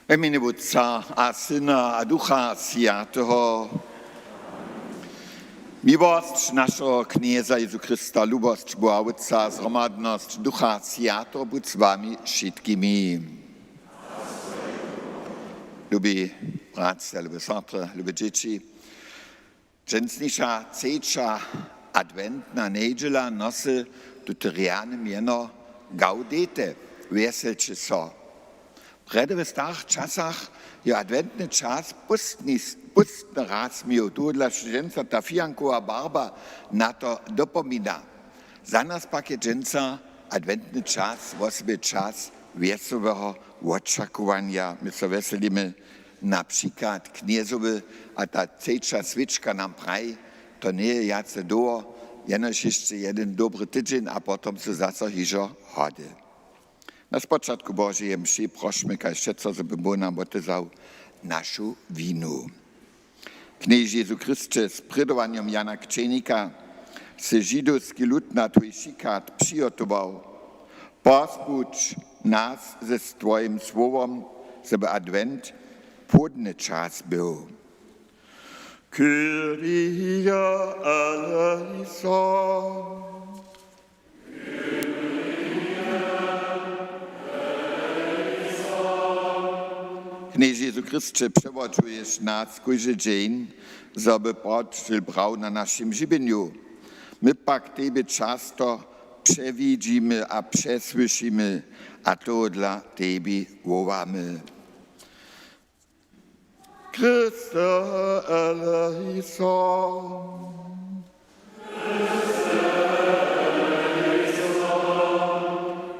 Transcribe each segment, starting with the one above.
V імені Отця, а Сина, а Духа Святого. Miłość naszego Knieza Jezu Chrysta, lubość Boga Otca, zgromadność Ducha Świętego być z wami wszystkimi. Lubi bracia, lubi siostry, lubi dzieci. Dżęsnisza cejcza adwentna niedziela nosi tutorialne miano Gaudete, weselcie so. Prede w starych czasach je adwentny czas pustny raz mi tu dla dżęca ta fijankowa barba na to dopomina. Za nas pak je dżęca adwentny czas, własny czas wesołego oczekiwania. My so weselimy na przykład kniezowy, a ta cejcza switczka nam praj, to nie je jace do, jenoż jeszcze jeden dobry tydzień, a potem se zase hižo hody. Na spoczatku Bożej mszy prośmy, kaj všetko, żeby Bóg nam otezał naszą winu. Kniež Jezu Chryste z prydowaniem Jana Kczenika se żydowski lud na twój šikat przygotował. Pozbudź nas ze Twoim słowem, żeby adwent płodny czas był. Kyrie eleison. Kniež Jezu Chryste, przewodzujesz nas każdy dzień, żeby Bóg brał na naszym żywieniu. My pak Tebe często przewidzimy a przesłyszymy, a to dla Tebe wołamy. Chryste eleison.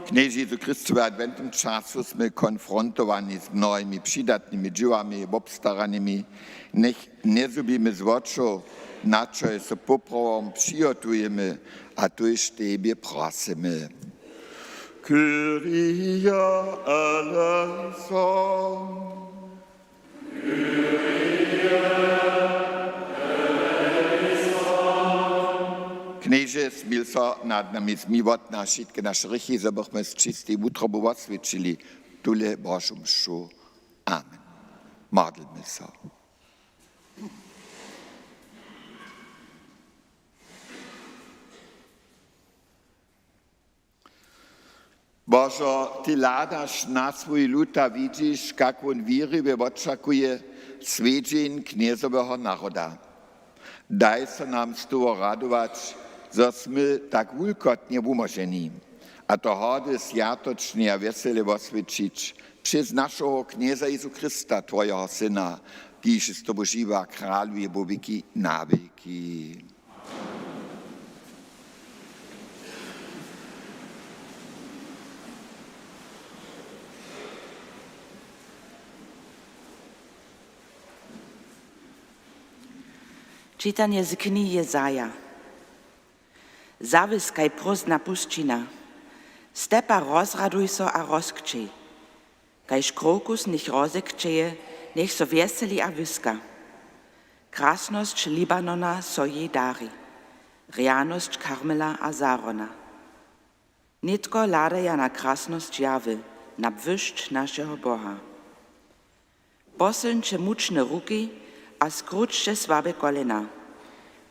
Kniež Jezu Chryste, w adwentnym czasu jsme konfrontowani z mnohými przydatnymi dziełami, obstaranymi. Niech nie zubimy z oczu, na co się poprawom przygotujemy, a tuż Tebie prosimy. Kyrie eleison. Knieže, smil so nad nami zmivot na všetky naše rychy, zabychme z čistým útrobou osvědčili tule Božu mšu. Amen. Modlíme se. Bože, ty ládaš na svůj lud a vidíš, jak on víry očakuje svědčení knězového národa. Daj se nám z toho radovat, że jsme tak wulkotnie umoženi, a to hody sjatocznie a wesele osvědčić przez naszego Knieza Jezu Chrysta, Twojego Syna, tyś z Tobą żywa, kraluje po wieki na wieki. Čitanje z knihy Jezaja. Zawiskaj prózdna puščina, stepa rozraduj so a rozkčej, kajž krokus nich rozekčeje, nech so veseli a wiska. Krasnosť Libanona so jej dári, rianosť Karmela a Zárona. Nitko ládaja na krasnosť jawy, na bwyšť našeho Boha. Posilňče mučne ruky a skručte słabe kolena,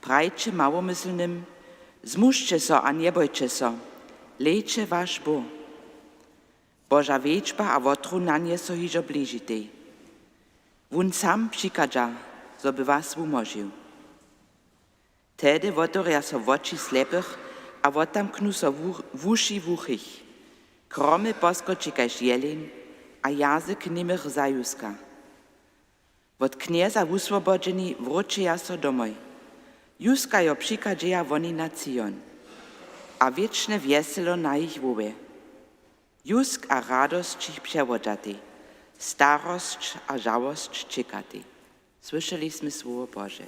prajče małomyslnym, zmužte so a nebojte so, lejče váš Bóg. Boža věčba a otrunanie so hižo blížitej. Vun sam přikadža, so by vás umožil. Tedy votoria so voči slepych a votamknu so vuši vuchich. Kromy poskoči kajž jeleń, a jazyk nimych zajuska. Od knieza uswobodženi wróčeja so domoj. Juskajo přikadžeja woni na Cion, a wieczne wieselo na ich wołe. Jusk a radość ich przewodzaty, starość a żałość czekaty. Słyszeliśmy słowo Boże.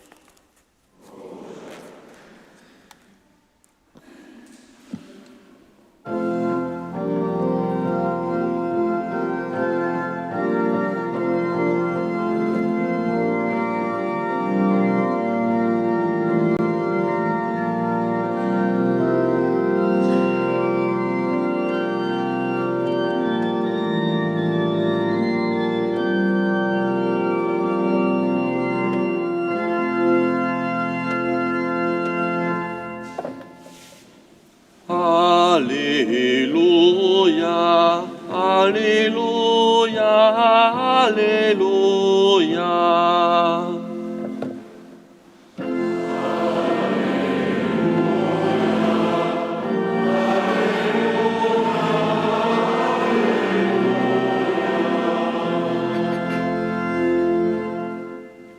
Halleluja.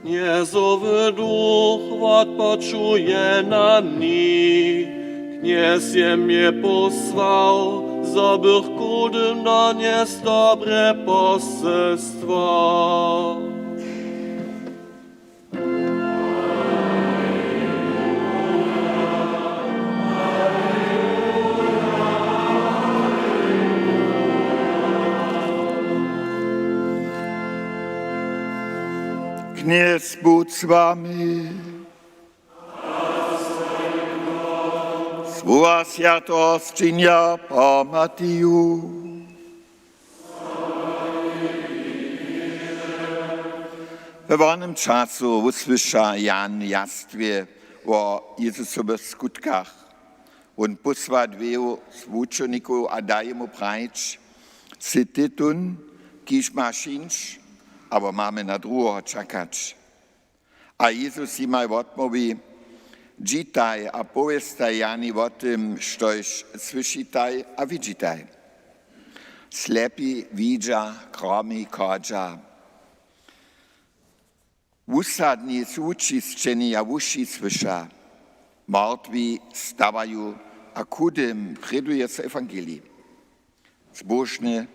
Jezowy duch odpoczuje na mnie, kniez je mnie posłał, zobych kudym donies dobre poselstwo. Kněz buď s vámi. Svá sviatosť činia pamatujú. W wolnym czasu usłysza Jan jastwie o Jezusowych skutkach. On posłał dwóch uczniów, a daje mu prajcz, ty tun, kiż maszynsz, aber mamy na drugiego czekać. A Jezus im odmówi, dzitaj, a powiestaj Jani o tym, sztoś słyszytaj, a widzitaj. Slepi widzia, kromi kodża. Usadni słuczyszczeni, a uszy słysza. Martwi stawają, a kudym pryduje z Ewangelii. Zbożny,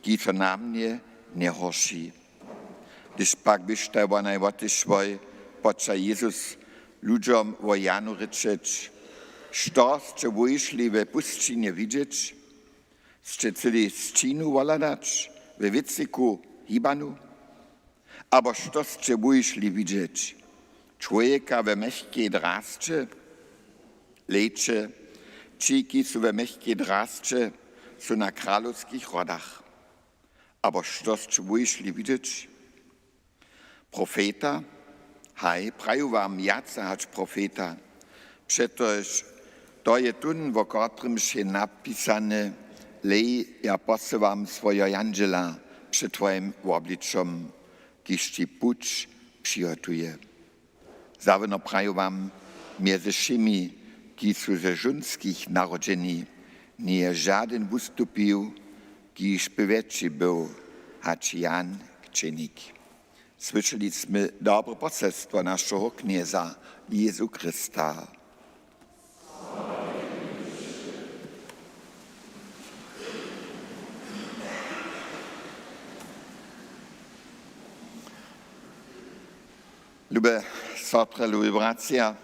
ki na mnie nie horszy. Gdyż pak byście wanaj woty szwoj, poca Jezus ludziom o Janu ryczeć, što ste wyszli we puszczynie widzieć, ste celi scinu woladać, we wicyku hibanu, aber što ste wyszli widzieć, człowieka we mechkiej drasce, lecze, ciki su we mechkiej drasce, su na kralowskich rodach, aber što ste wyszli widzieć, profeta, haj, praju wam jaca hać profeta, przetoż to je tun, wo kotrym się napisane, lej, ja posyłam swoje andziela przed twoim obliczom, kiż ci pucz przygotuje. Zaweno praju wam, między szymi, ki su ze żunskich narodzeni, nie żaden wystąpił, kiż pewieczy był, hać Jan Kczenik. Słyszeliśmy dobre poselstwo naszego knieza Jezu Chrysta. Liebe Sotre, liebe bracia,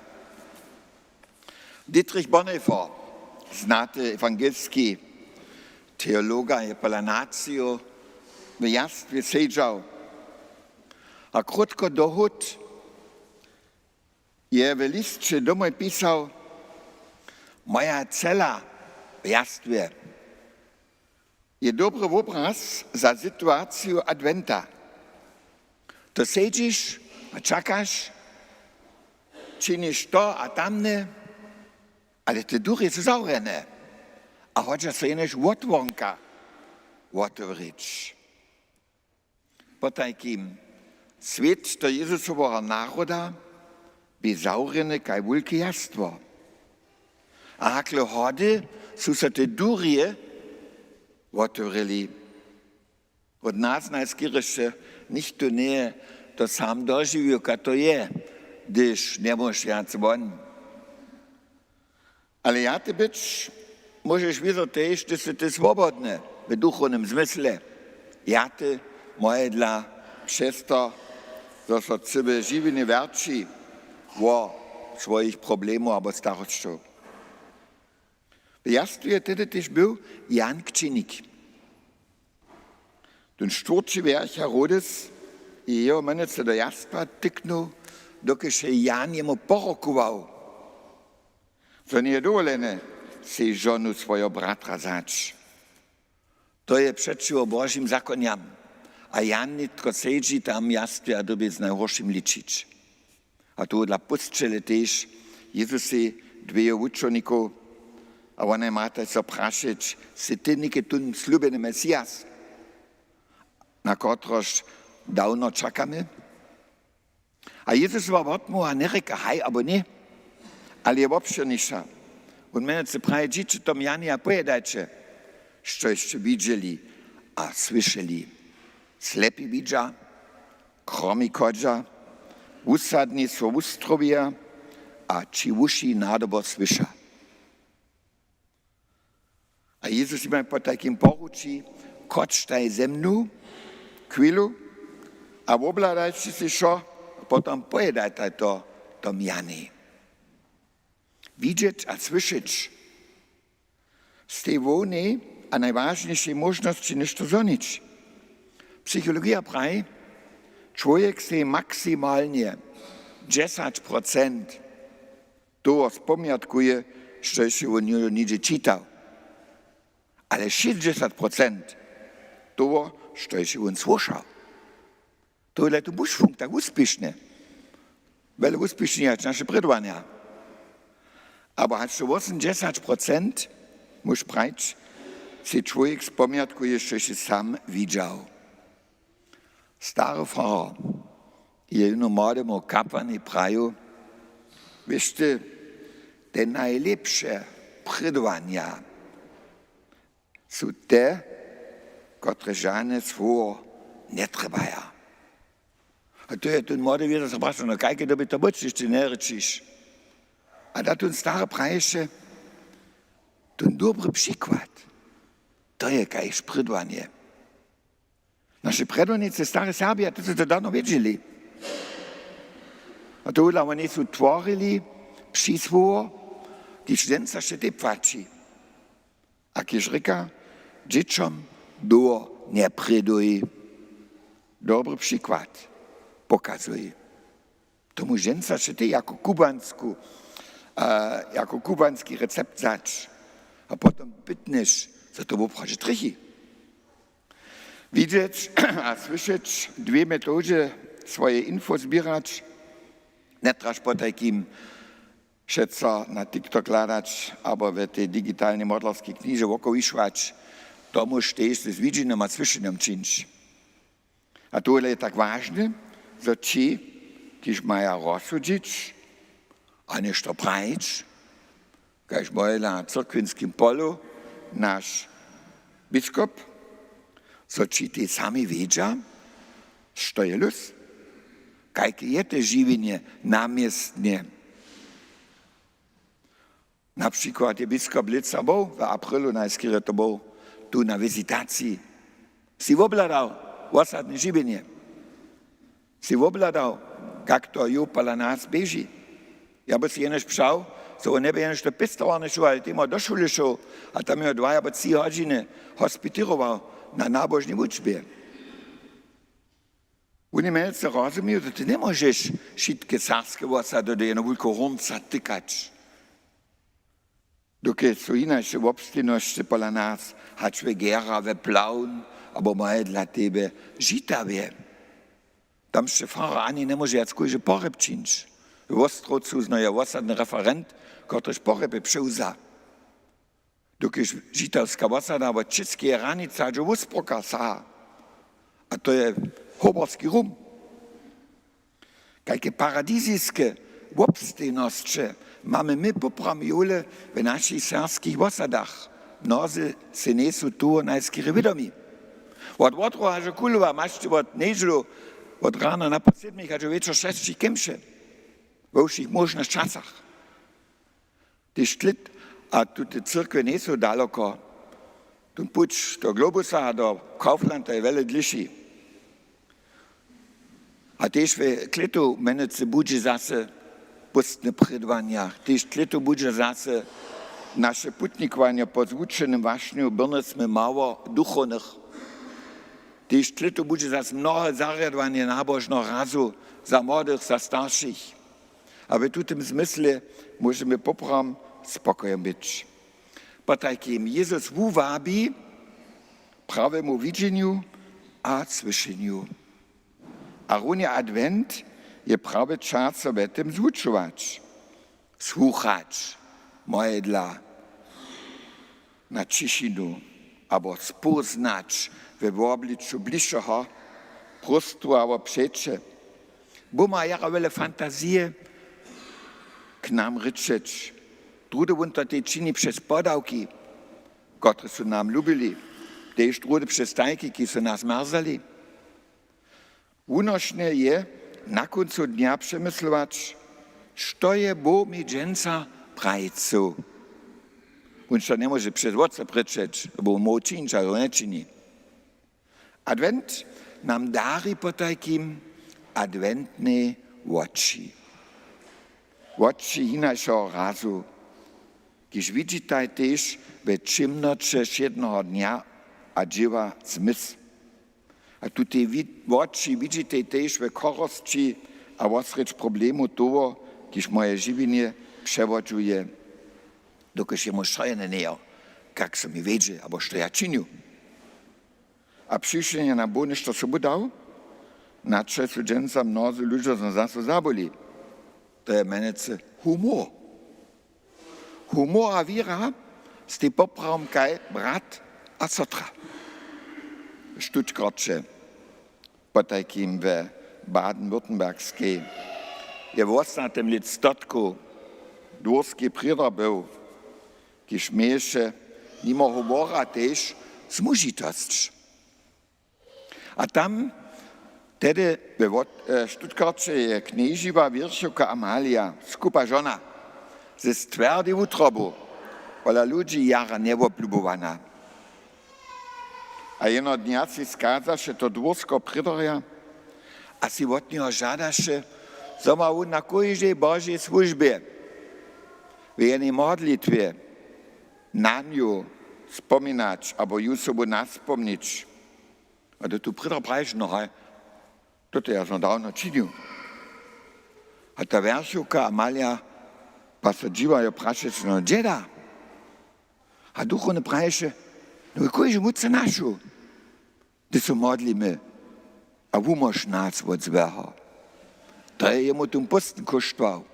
Dietrich Bonhoeffer, znany ewangelski teologa i Palanacjo, w jastwie siedział. A krótko dohod je w liście domoj pisał, moja cela w jastwie je dobry obraz za sytuację Adwenta. To siedzisz, a czekasz, czynisz to, a tamne, ale te dury są zaurene, a chociaż się jeniesz łotwonka, łotwrycz. Po takim svět do Jezusového národa by zaurene kaj vulke jastvo. A hakle hody sú sa te durie otvorili. Od nás na Kirche nikto nie to sám doživil, ka to je, když nemôžeš jac von. Ale ja te byč, môžeš vidieť tež, že si ty svobodné v duchovnom zmysle. Ja te moje dla přesto to od sebe živiny verči o svojich problémov alebo starostov. V jastwie tedy też był Jan Kczenik. Ten czwarty wiersz Herodes i jeho menece do jastwa tyknął, dokud się Jan jemu porokował. To nie dovolene si żonu swojego bratra zać. To je przeciwko Bożym zakoniam. A Jan nitko sedzi tam jastwie, a doby z najhorszym liczyć. A to dla postczele też Jezusi dwie uczoników, a one mata so praszeć, si ty nike tun slubeny Mesijas, na kotroż dawno čakamy. A Jezus war odmu a nereka, haj, abo ne, ali je obširniša. On mene se praje džiče tom Jani a pojedajče, što ještě vidjeli a slyšeli. Slepi vidja, kromi kodža, usadni so ustrovija, a či uši nadobo slyša. A Jezus ima po takim poruči, kočtaj ze mnu, kvilu, a obladajte si šo, potom pojedajte to tom Jani. Widzieć a słyszeć z tej wojny, a najważniejszej możliwości niż to zonić. Psychologia prawi, człowiek się maksymalnie 10% to spamiętkuje, że się on nigdzie czytał. Ale 60% to, że się on słyszał. To jest to buszfunk tak uspieszne. Wiele uspiesznie jak nasze predwania. Aber hat schon 80% muss breit, się człowiek spamiętkuje, że się sam widział. Stare Frau, je młodemu kapłani prają, wiecie, te najlepsze predwania są te, które żadne słowo nie trwają. A to jest ten młody wiedzą, zobaczą, no kajkę to by to być, ty nie ryczysz. A da tun stare praješe, tun dobry przykład. To je kaj predwanie. Naše predvanice stare Serbije, to su to davno vidjeli. A to da oni su tvorili přisvovo, kiž denca še te pvači. A kiž reka, džičom do ne preduj. Dobry przykład pokazuje. Tomu ženca še te jako kubanski recept zač. A potom pytniš, za to woprawdzie trichy. Widzieć a słyszeć dwie metody swoje info zbierać. Nie traż po takim šeco na TikTok ladać, albo w te digitalne modlerskie kniže wokół išvać. To mussz też z widzeniem a słyszeniem czynić. A to jest tak ważne, że ci, którzy mają rozsudzić, a nie to prajć, kaž mój na cyrkwinskim polu nasz biskup, so ci ty sami wiedzia, što je luz, kajke je te živienie namiestnie. Na przykład je biskup Lica był, w aprilu najskiery to był, tu na wizytacji. Si obladał osadne živienie. Si obladał, jak to ju pola nas beži. Ja by si jenež pšal, so on nebe jenež to pistovane šel, ale ty ma do šule šel, a tam je 2 alebo 3 hodiny hospitiroval na nábožnej učbě. Oni měli se rozuměli, že ty nemůžeš všetky carské osady do jednou velkou hromca tykať. Dokud jsou jináče v obstinnosti pola nás, hač ve gera, ve plaun, abo mají dla tebe žitavě. Tam še fara ani nemůže jackojže poreb činč. V Ostrovcu je osadny referent, który poreby převzal. Dokud žitavská osada, abo české hranice, že usproka sa. A to je hoborský rum. Jakie paradizijskie obstojnosti mamy my popramjole w naszych serbskich osadach. Mnozy se nesu tu najskiri widomi. Od otroha, że kulwa, masz od niedzielu, od rana na posedmich, a że wieczór 6 kemsze. W wszystkich możnych czasach. Ty szlit, a tu te cyrkwy nie są daleko. Tu pójdź do Globusa, do Kauflanda i wiele dliżej. A też w klitu menece budzi zase pustne predwania. Też klitu budzi zase nasze putnikwania pod zvučenym wašniu, byrnecmy mało duchownych. Też klitu budzi zase mnoho zariadowania nabożnego razu za młodych, za starszych. A w tym zmysle możemy popram spokojem być. Po takim Jezus uwabi prawemu widzeniu a słyszeniu. A runie Advent je prawy czas o tym zvučować, słuchać modla na ciszinu, albo spoznać w obliczu bliższego prostu albo przecze. Bo ma jara wiele fantazie k nam ryczeć. Trudy wunta te czyni przez podałki, które są nam lubili. Też trudy przez tajki, które są nas marzali. Unośne je na końcu dnia przemyslować, co je Bóg mi dżęca prajcu. On to nie może przez oce pryczeć, bo mu czynić, ale nie czyni. Advent nam dari po takim adventne oczy. Oczy inaczego razu. Když widzicie też we ciemnocie jednego dnia, a dziewa zmysł. A tu te oczy widzicie też we korości, a osrecz problemu toho, když moje żywienie przewodzuje, dokąd je mu szajene nie, jak se mi wiedzie, albo co ja czynię. A przyjrzenie na Bogu to sobie dał, na czasu dżęca mnozy ludzie są zase zaboli. To je menece humor. Humor a wiera z tej poprawom kaj brat a sotra. W Stuttgarcie, po takim w Baden-Württembergskiej, je w ostatnim latstotku dworski przyda był, když miejsze nimo humora też zmužitost. A tam tedy w Stuttgarcie je knieživa wierszuka Amalia, skupa żona, ze stверdi utrobu, ale ludzi jara neoblubowana. A jedno dnia si skazaše to dvorsko pridarja, a si od něho žadaše, so ma on na kojže Božej službě, v jednej modlitwie, na nią wspominać, albo ju sobie naspomnieć. A to tu pridar prajš, no hej, to ja som dávno činil. A ta veršivka Amalia pa se dživajo prašec, no džeda. A duchovne prajše, no koji že muce našu, da se modlíme a umož nás od zveho. To je jemu tom posten koštval.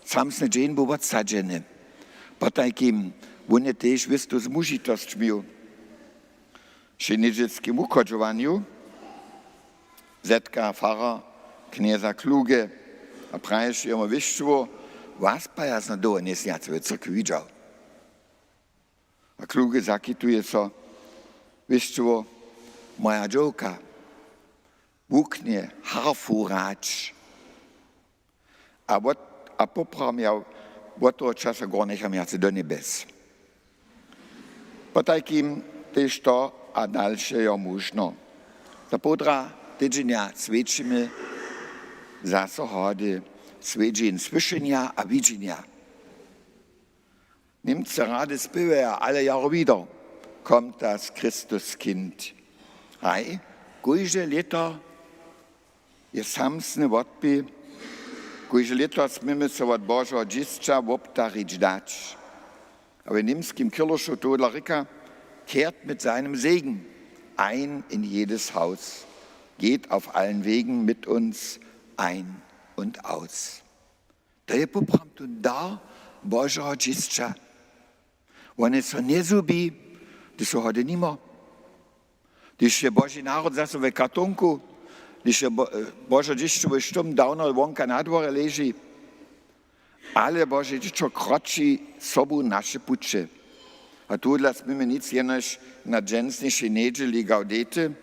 Sam se džen bo odsadžené. Po takým, on je tež vistu zmužitost měl. Při nižeckém ukodžovaniu zetka fara knieza Kluge a praješ jemu vištvo, vas pa ja znam dovo nesnjace v crkvi viđal. A Kluge zakituje so, vištvo, moja džovka, vuknje harfu rač. A poprav ja od toho časa gor necham jace do nebes. Po takým tež to a dalsze je možno. Za podra tydzienia svedčimy zasohody svedžin słyszenia a widzenia. Niemcy rady spiewają, ale jaro wieder kommt das Christuskind. Hej, kojże lito je samsne wodby, kojże lito smimy se od Bożego dziecka wobdarić dać. Aber in niemskim Kirchschu Todlerika kehrt mit seinem Segen ein in jedes Haus, geht auf allen Wegen mit uns ein und aus. Da je popravdu dar Božého dziecka. On je so nezubi, da so hode nima. Když je Boží národ zase ve kartonku, když je Božé dziecko ve štum dávno vonka na dvore leží, ale Bože dziecko kročí sobu naše puče. A tudla smíme nic jenož na dženstniši nedželi gaudete,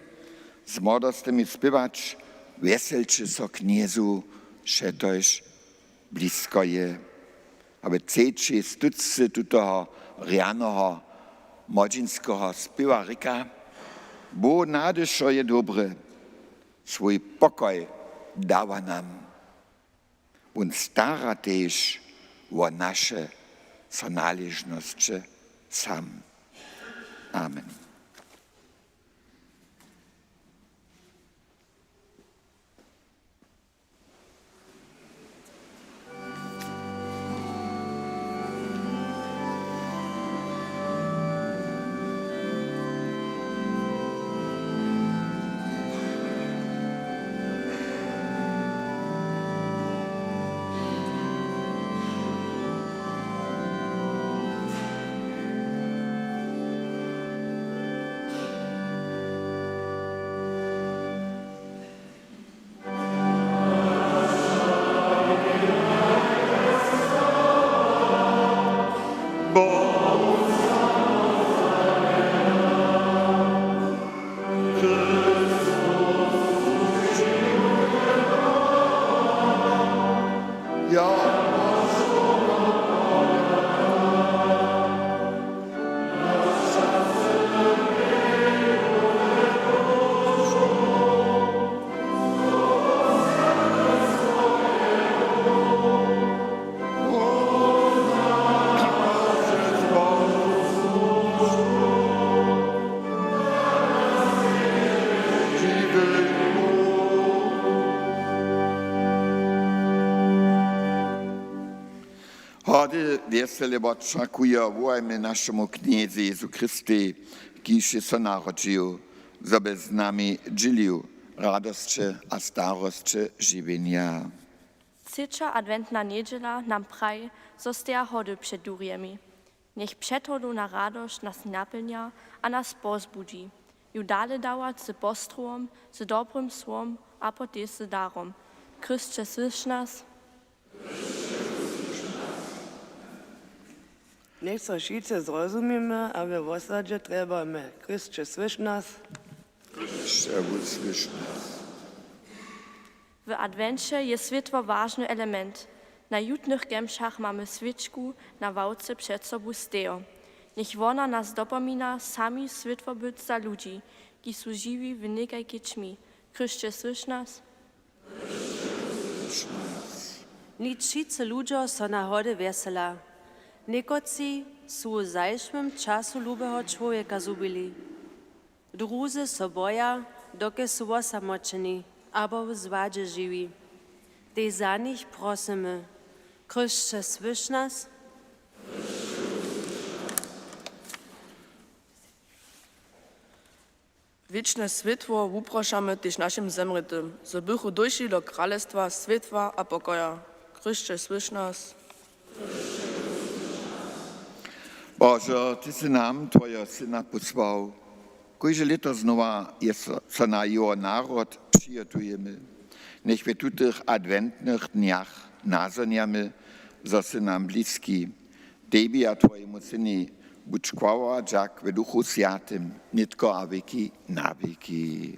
z mladostami spěvač, veselče so kniezu, še tož blisko je. Aby ceči stutce tutoho rianoho, modžinskoho spěvarika, bo nadešo je dobre, svoj pokoj dáva nam. On stara tež o naše sonaležnosti sam. Amen. Młody wesele oczekuje wołajmy naszemu kniezy Jezu Chryste, kiszy so narodził, żeby z nami dzielił radości a starości żywienia. Trzecia adventna niedziela nam praj, zostaje hody przed durjemi. Niech przethodu na radość nas napełnia, a nas pozbudzi. Ju dale dałać z postruom, z dobrym słom, a potem z darom. Chrystus słysz nas. Niech so wszyscy zrozumiemy, a w zasadzie trebamy. Chrystus słysz nas. W adwencie jest światło ważny element. Na jutnych gemszach mamy świeczku na wałce przed sobą stejo. Niech ona nas dopomina sami światło być za ludzi, ki są żywi w niekajkie ćmi. Chrystus słysz nas. Liczycy ludzie so na hody wesela. Niekoci są w zajszłym czasu lubego człowieka zubili. Druzy so boja, dokie są osamoczeni, abo w zwadzie żywi. Tej za nich prosimy. Chrystus słysz nas? Wieczne światło uproszamy też naszym zemrytym, so bychu dojśli do królestwa światła a pokoja. Chrystus słysz nas. Boże, Ty si nam Twojego Syna posłał. Kojże leto znowa jest so na Jego naród przyjatujemy. Niech w tych adwentnych dniach nazaniamy, że si nam bliski. Tebi a Twojemu Syni buď chwała, jak w Duchu Świętym, nitko a wieki na wieki.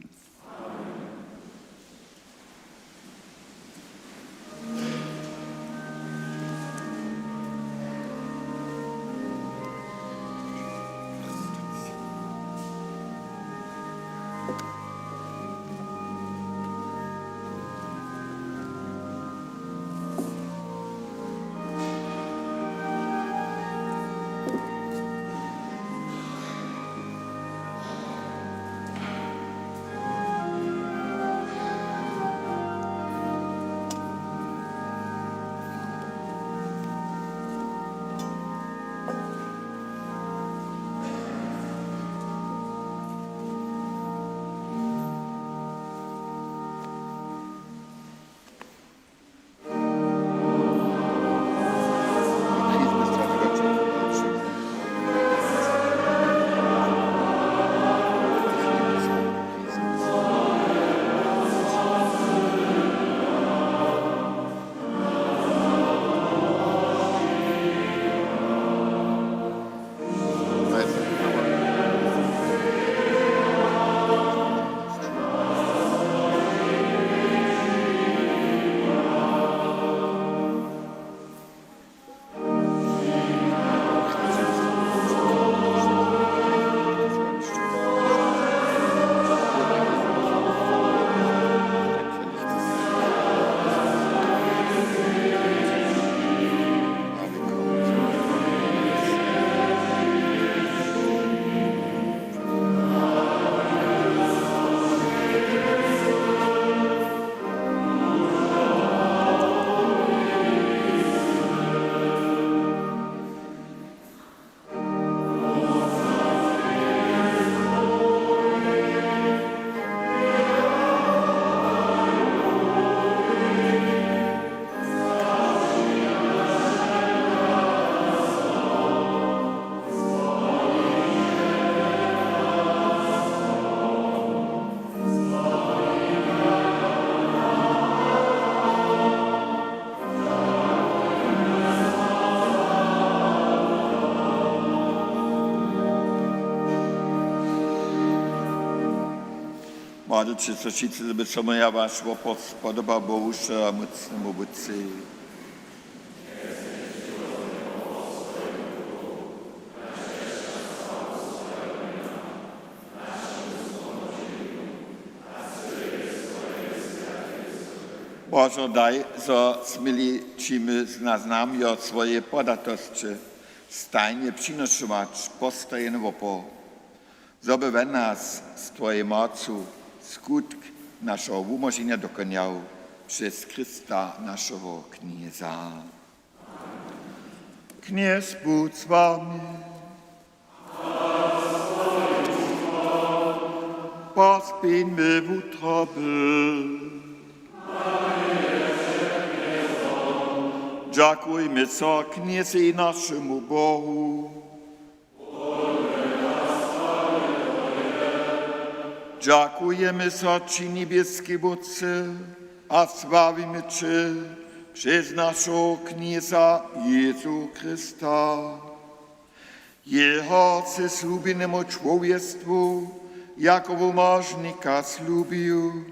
Modlcie se wszyscy, żeby co moja wasz podoba Bogu, a mocnemu Wódcy. Boże, daj, że smili čimy znamią swoje podatości, stajnie przynoszować postojny opór. Żeby we nas z Twojej mocy skutk naszego umożliwienia dokonał przez Chrysta naszego Knieza. Kněz buď s vámi. Pospíme v utrobě. Dziękujmy za kniezy naszemu Bohu. Dziękujemy za Ci niebieski Ojcze, a sławimy Cię przez naszego knieza Jezu Chrysta. Jeho se slubinemu człowiectwu, jako wymażnika slubił.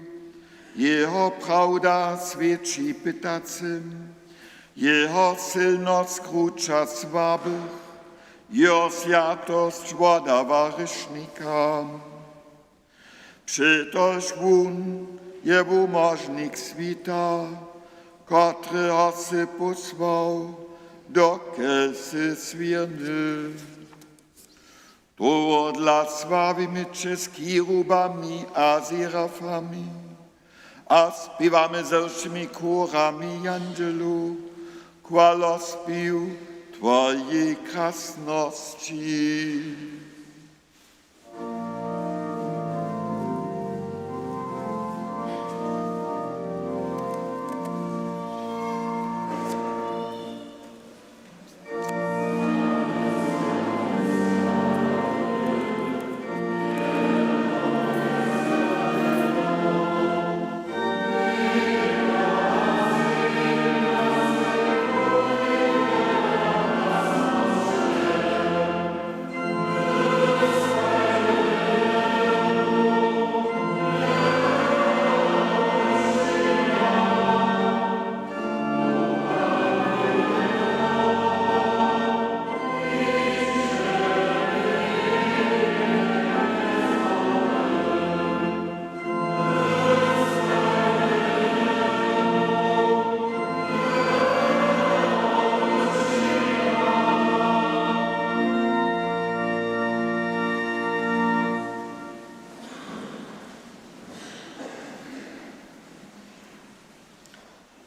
Jeho prawda świadczy pytacym. Jeho silnost skrucza słabych, jeho świętość włada grzesznikom. Przetoż on je wymażnik świata, którego se posłał do kelcy swierny. To dla sławimy Cię z kirubami a serafami, a śpiewamy ze wszemi chórami angelów, chwalospił Twojej krasności.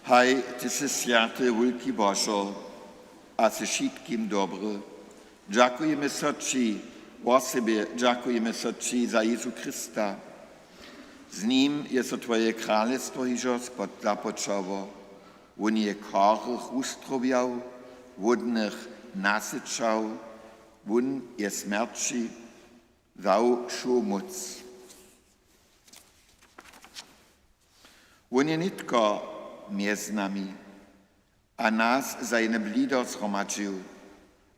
Haj, Ty si święty, wielki Boże, a si wszystkim dobry. Dziękujemy Ci o sobie, dziękujemy Ci za Jezu Chrysta. Z Nim jest to Twoje królestwo już zapoczęło. On je chorych uzdrowiał, wodnych nasyciał, on je śmierci dał wszą moc. On je nie tylko między nami, a nas za jedne blido zhromadził,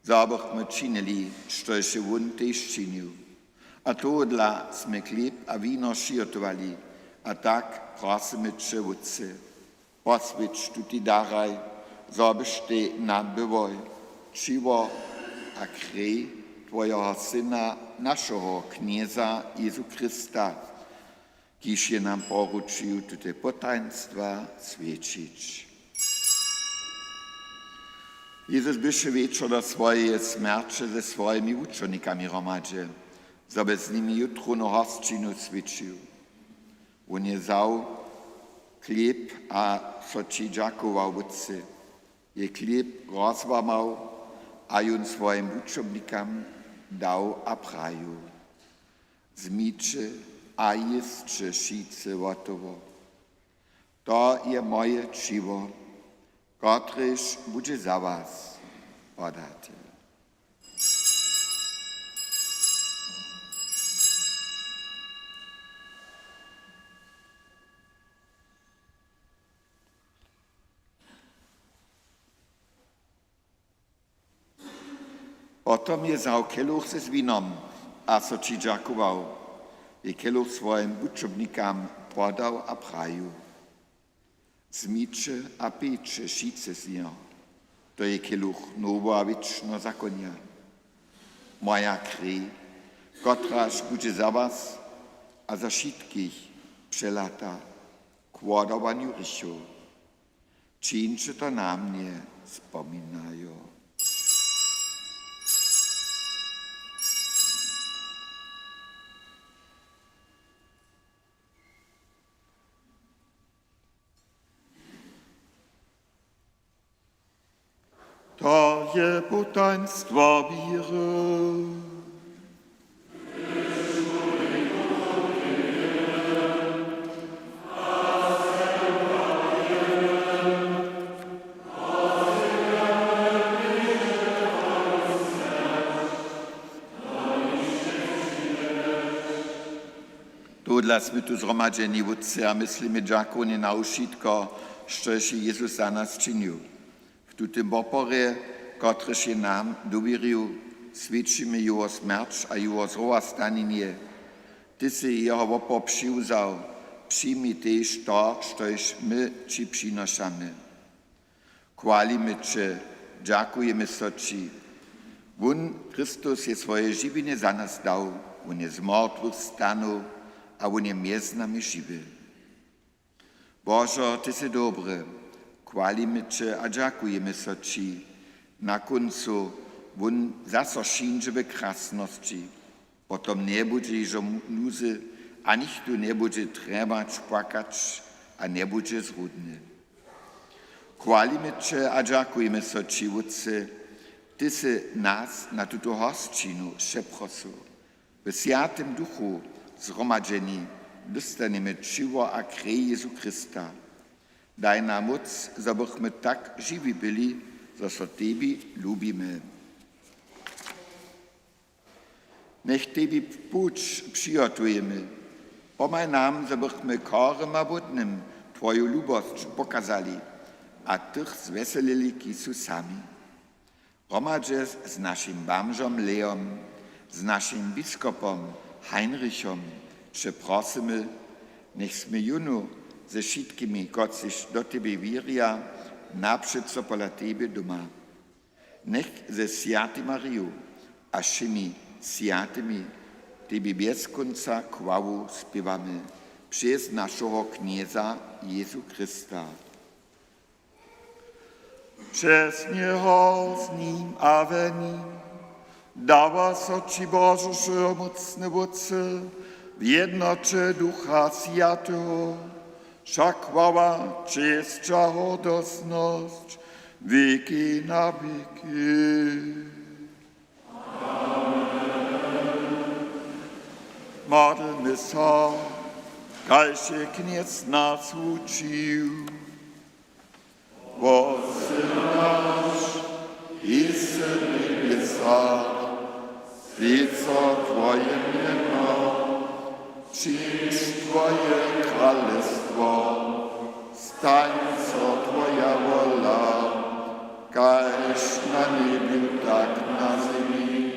zabyśmy czynili, co się on też czynił. A to dla sme chleb a wino szyrtowali, a tak prosimy Cię, Ojcze, poswiedź tutaj daraj, zabyś Ty nam był ciło a krew Twojego Syna, naszego knieza Jezu Chrysta, kiż je nam poruczył te potajemstwa świadczyć. Jezus byszy wieczór do swojej śmierci ze swoimi uczennikami romadzie, żeby z nimi jutro na hostczynu świadczył. On je wziął chleb a so Ci dziękował Ojcze. Je chleb rozłamał, a on swoim uczebnikom dał a praju. Zmijcie a jedzcie wszyscy gotowo. To je moje ciło, któreż będzie za was podate. Potom je vzal keluch se s vínom a so Ci dziękował. Je keluch swoim uczebnikom podał a praju. Zmijcie a pijcie wszyscy z niego. To je keluch nowa wieczna zakonia. Moja krew, któraż będzie za was a za wszystkich przelata k wodowaniu rychu. Czyńcie to na mnie wspominają. To Twoje potaństwa wiry. Dla sme tu zhromaždení vůdci a myslíme džakony na ušítko, štož Jezus za nás činil. V tutym opore, kotrež je nám důvěruju, svědčíme jeho smrť a jeho zrovastanenie. Ty si jeho opor přiuzal, přijmi tež to, štož my či přinošame. Chválíme če, džakujeme soči. Vun Kristus je svoje živiny za nás dal, on je z mrtvých stanul, a on je mezi nami žiwy. Bože, Ty si dobry, chwalimy Cię a dziękujemy so Ci. Na końcu on zase szynżywy krasności, potom nie będzie iżo nuzy, a nichtu nie będzie trebać, płakać, a nie będzie zrudny. Chwalimy Cię a dziękujemy so Ci, Wódcy, Ty si nas na tuto hostčinu šeprosu, w Świętym Duchu zhromaždení dostaneme čivo a krej Jezu Krista. Daj nám moc, zabychme tak živí byli, za so Tebi lubíme. Nech Tebi půjč přijatujeme. Pomaj nám, zabychme karem a vodnem Tvoju lubost pokazali a Tych zveselili, ki sú sami. Hromadže s našim bamžom Leom, s našim biskupom Heinrichom, že prosimy, nech sme junu ze všetkými, kot sich do Tebe víria, napřed so pola Tebe doma. Nech ze Sviaty Mariu a všemi sviatými Tebe bez konca chvalu zpívame přes našeho kněza Jezu Krista. Přes něho s ním a ve ním dává soči Božího mocné Otce v jednoče Ducha Svatého, však chvála, čest a hodnosť, věky na věky. Modlíme se, kaž je kněz nás učil. Otče náš, jsi v nebesách, světca Tvoje jméno, přijď Tvoje královstvo, staň se Tvoja vola, kaž na nebi, tak na zemi.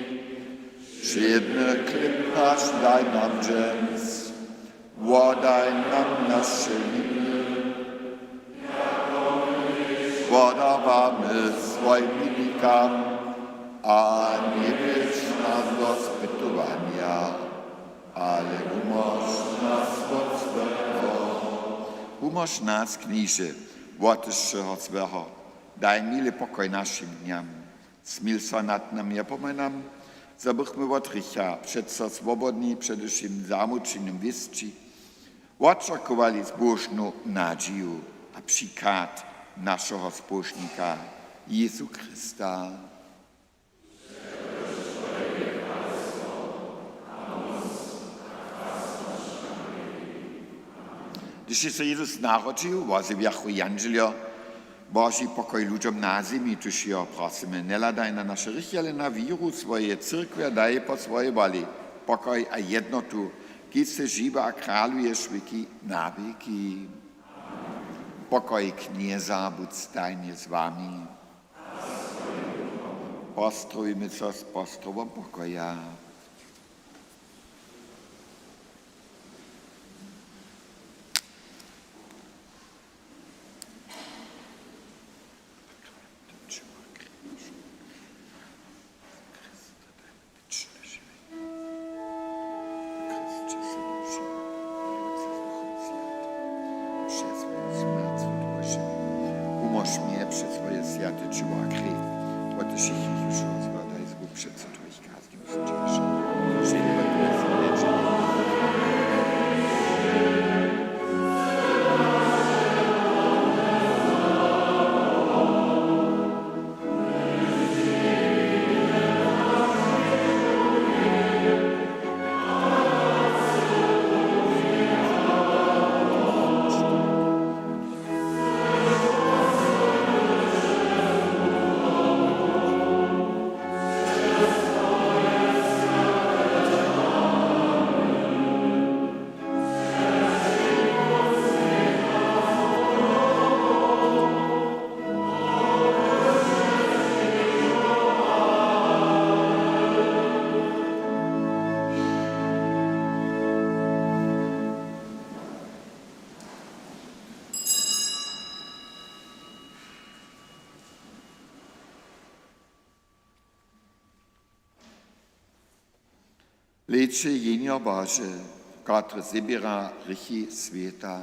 Všedny chleb náš daj nám dnes, vodaj nám naše viny, podáváme svojim viníkám a nevěř nás do zpytovania, ale umož nás od zlého. Umož nás, kníže, od všeho zlého. Daj milý pokoj našim dňam. Smil se nad nami a pomaj nám, zabychmy od rycha, přece svobodní, především zamučeným věstí, očakovali zbožnou nadzieju a příklad našeho spožníka Jezu Krista. Když se Jezus narodil, was v jachu Janželia, Boží pokoj ľuďom na zemi, tuž jo, prosíme, neladaj na naše rychy, ale na víru svoje církve, daj po svoje voli, pokoj a jednotu, keď se živa a králuješ věky na věky. Pokoj kněza, buď stajně s vámi. Postrojíme se s postrovom pokoja. Leče Jenja Bože, katre zebira richi sveta.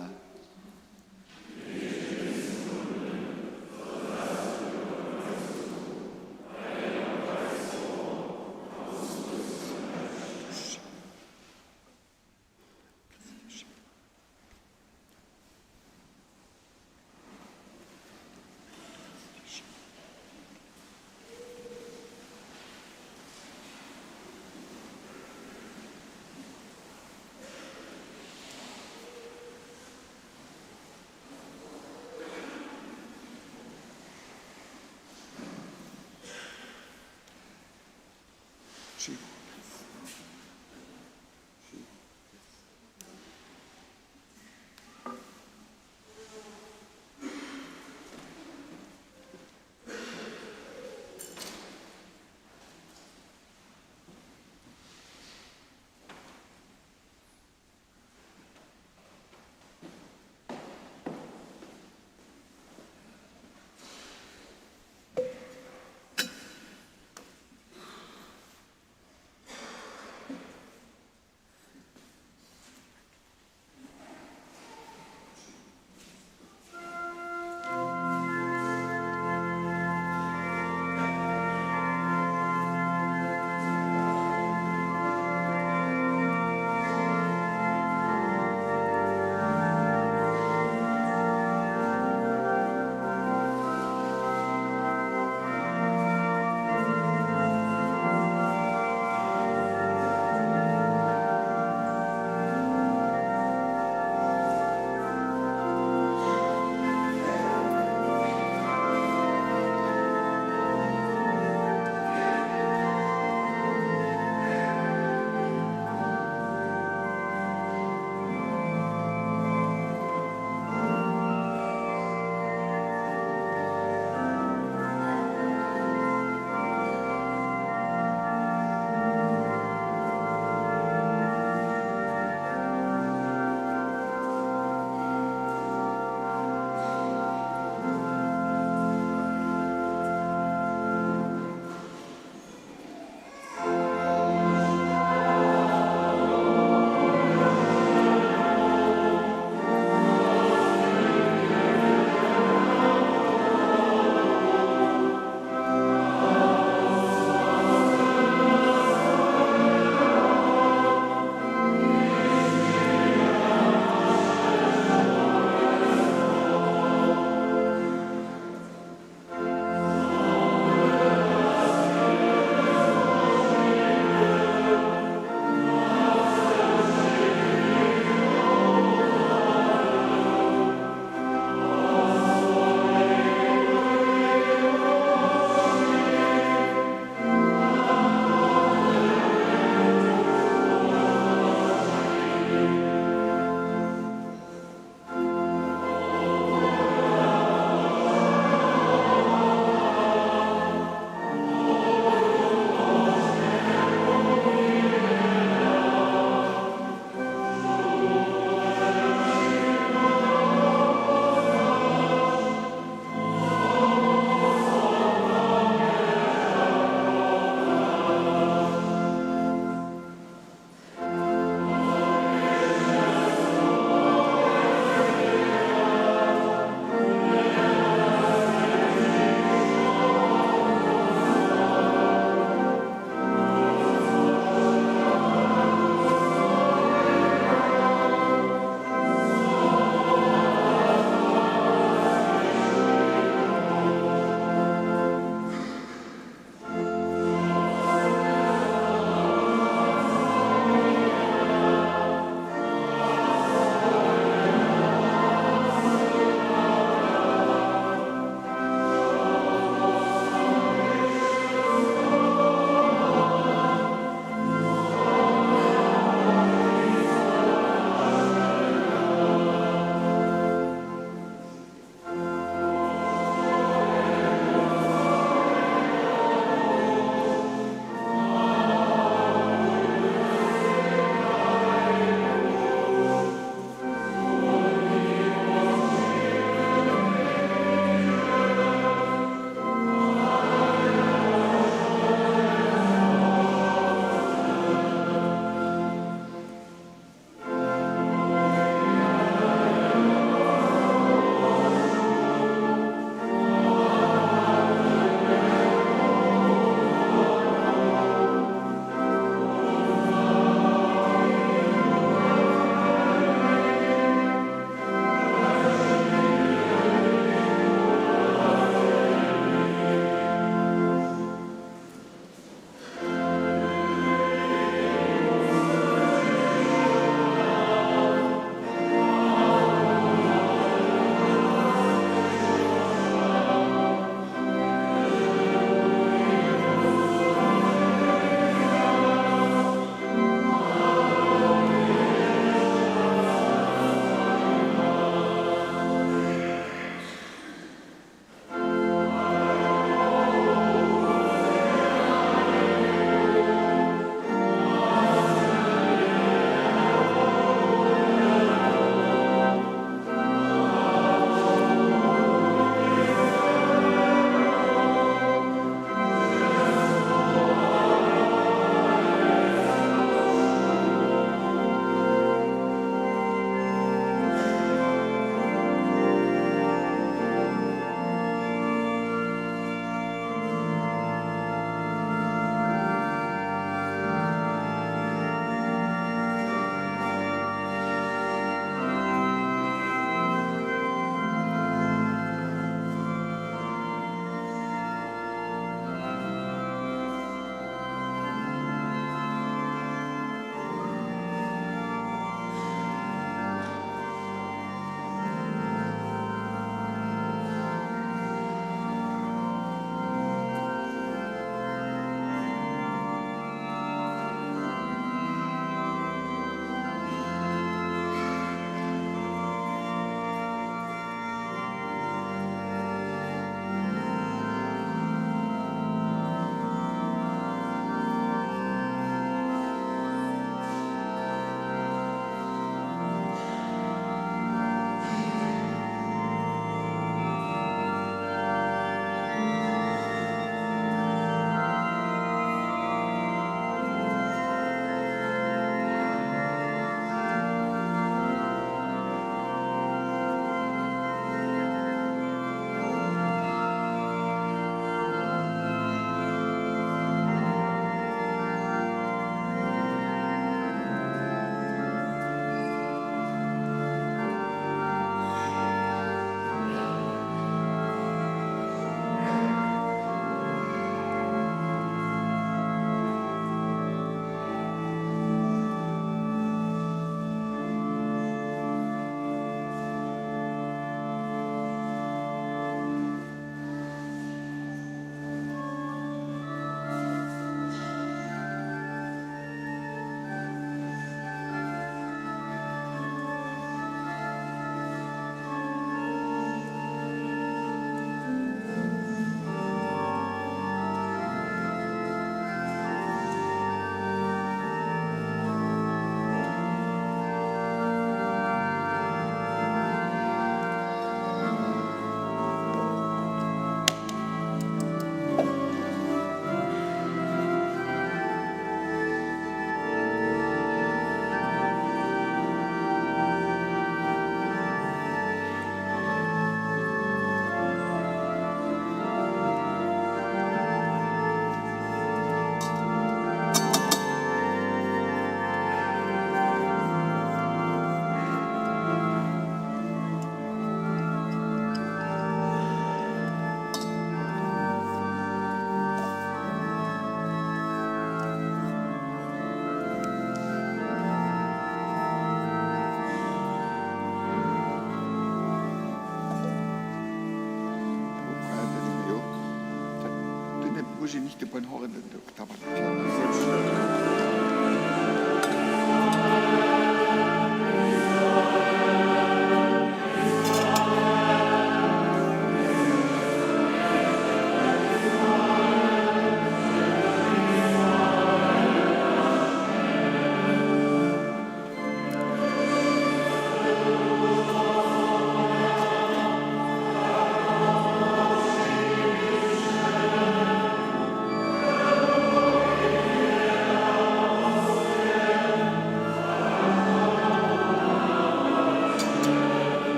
Bože, nicht über den Horizont.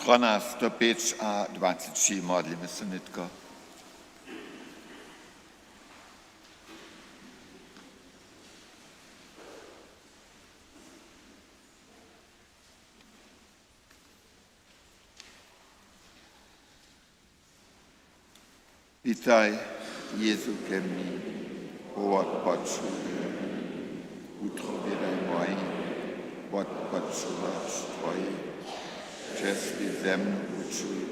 Strona 105 a 23, modlíme se, Nitko. Witaj, Jezu ke mně, odpočuje, utrovědaj moji, odpočuvač tvoji. Český zem učuj,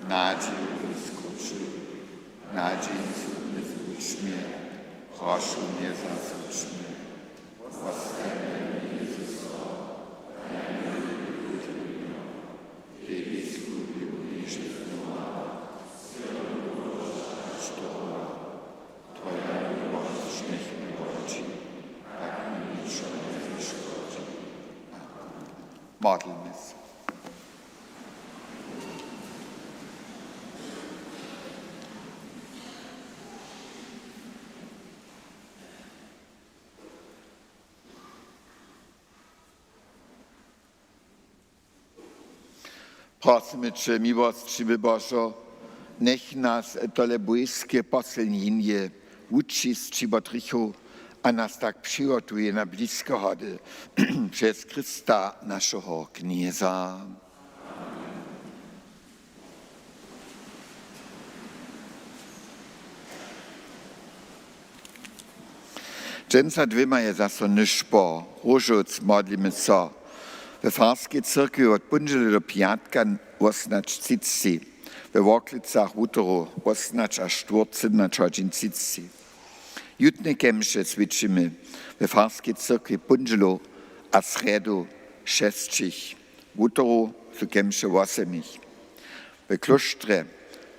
náđi uskučuj, náđi nezvučně, prošu mě zasučně, ostane Jezuso, tebi slúbil nežitnova, štorova, tvoja milosť nech mi očí, tak mi ničo nezaškodí. Modlíme se. Prosimy Cię, miłostivý Božo, nech nas tole bojskie poselnienie uči z Čibotrichu a nas tak přigotuje na blízké hody přes Krista našeho kněza. Dženca dvěma je zase nižpo, rožoc modlíme se. We Farskiej Cyrkwi od Punžele do Piatka 18:30, we Woklicach Wutero 18:40. Jutne kemše cvičimy we Farskiej Cyrkwi Punželo a sredu 6, Wutero su kemše 8. We kloštre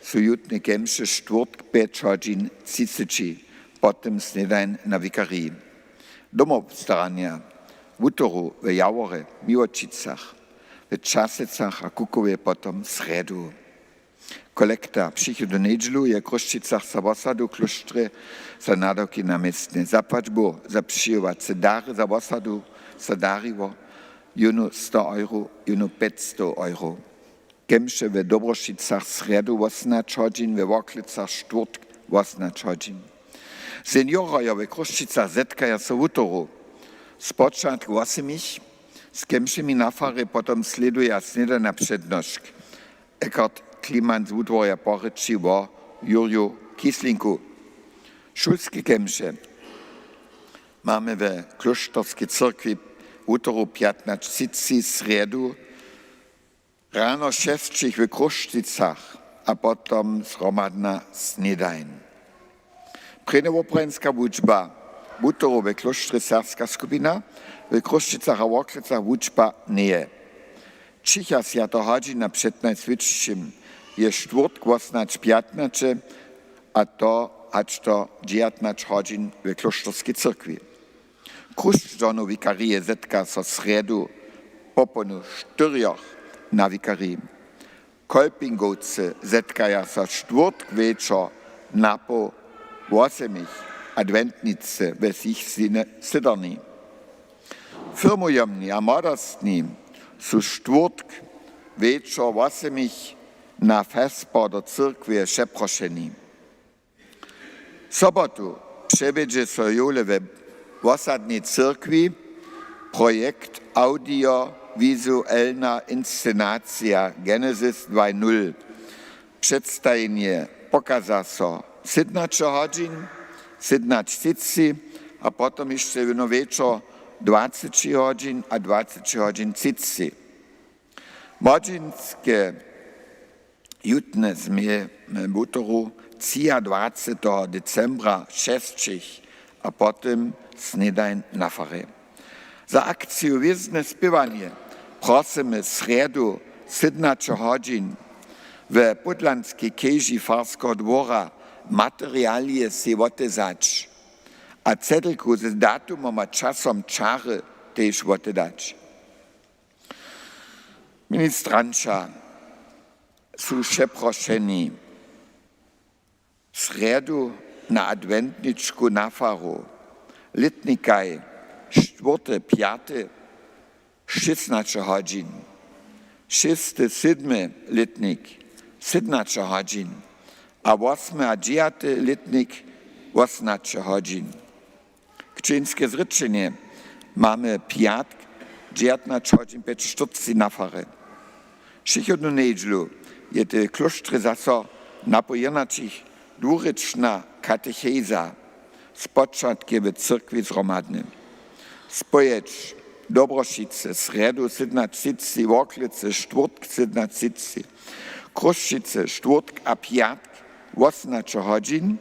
su jutne kemše 4:30, potem snedajn na vikarii. Domov starania Wutoro w Jaworze, Miłočicach, w Czasecach a Kukowie potom sredu. Kolekta przyjdzie do niedzielu, jak w Kruszczycach za osadu klosztre za nadoki namestne. Zapłać bo za przyjęwać se dary za osadu, za dariwo, juno 100 euro, juno 500 euro. kemše ve Dobrošicach sredu 18 hodin, ve Worklicach štvrtk 18 hodin. Senioroja ve Kruščicach zetkaja se v útoru. Spočatku 8, s kemšimi nafary potom sleduje snedana přednošk. Ekart Kliman z útvorja poreči o Jurju Kislinku. Šulski kemše máme ve Kloštorskiej cyrkwi útoru 15 sredu, ráno 6 v Kruščicach a potom zhromadná snedajn. Prenovoprenská vučba v útoru ve Kloštri serbská skupina, v Kruščicach a Worklicach vučba nie. Čicha si to hodina před najsvětším je štvrtk 18:15 a to až to 19 hodin v Kloštorskiej cyrkwi. Kruščano vikarie zetka so sredu poponu 4 na vikarii. Kolpingovce zetkaja so štvrtk večer na po 8 adventnice ve svých sidarní. Firmujemní a modostní sú štvrtk večer 8 na vesper do cyrkwie šeprošení. Sobotu převedže so jole ve osadnej cyrkwi projekt audio-wizualna inscenacja Genesis 2.0. Przedstawienie pokaza so 17 hodin, 17:30 a potom jeszcze no wieczór 20 hodin a 20 hodin 30. Modžinskie jutne sme w útoru 20. decembra 6 a potom snedajn na fare. Za akciju Wiezne spiewanie prosimy sredu 17 hodin w Podlanskiej Kieži Farského dvora materialie si otezać, a cedelku z datumom a časom čary tež otedać. Ministranča sú šeprošení sredu na adventničku na faru. Litnikaj 4., 5., 16 hodin. 6., 7. litnik 17 hodin. A 8. a 9. litnik 18 hodin. Kczyńskie zryczenie mamy piatk 19 hodin 45 na fare. Przychodną niedzielu je te kloštry zaso napojenacich dwuryczna katecheza z początkiem w cyrkwi zgromadnym. Spojecz Dobrošice, sredu 17:30, Worklice, štvrtk 17:30, Kruščice, štvrtk a piatk 18 hodin,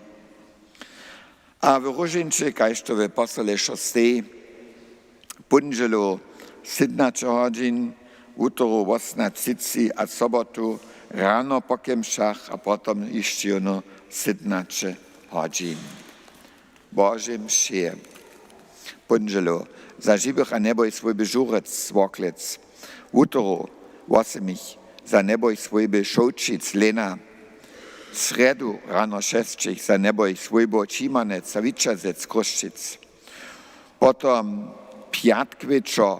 a w Różinče, kaž to ve posole 6. punželu 17 hodin, útoru 18:30 a sobotu ráno po kemšach a potom ještě jedno 17 hodin. Bože mše, punželu, zažibych a neboj svoj bežurec, Worklec, útoru 8 za neboj svoj bešoučic, Lena, sredu ráno 6 za neboj svoj Čimanec a Vyčazec, Kruščic. Potom piatk večer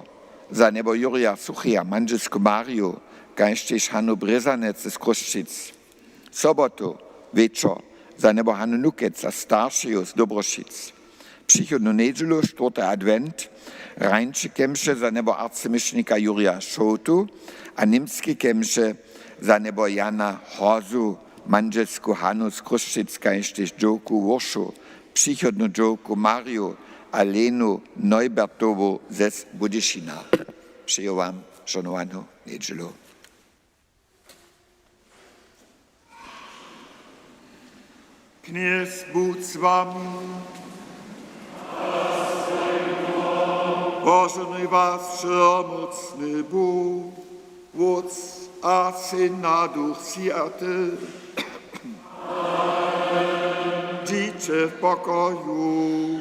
za nebo Jurija Suchija, manželsku Mariu, kaž tež Hanu Brezanec z Kruščic. Sobotu večer za nebo Hanu Nukec a staršiju z Dobrošic. Přichodnu nedělu, 4. advent, Rajnče kemše za nebo arcemišnika Jurija Šoutu a Nimski kemše za nebo Jana Hozu, manželsku Hanu z Kruščic, kaž tež Džoku Voršu, přichodnu Džoku Mariu a Lenu Neubertovu ze Budyšina. Přeju vám šanowaną nedělu. Kněz buď s vámi. Božený vás všemocný Bůh, Otec a Syn a Duch Svatý. Žijte v pokoju.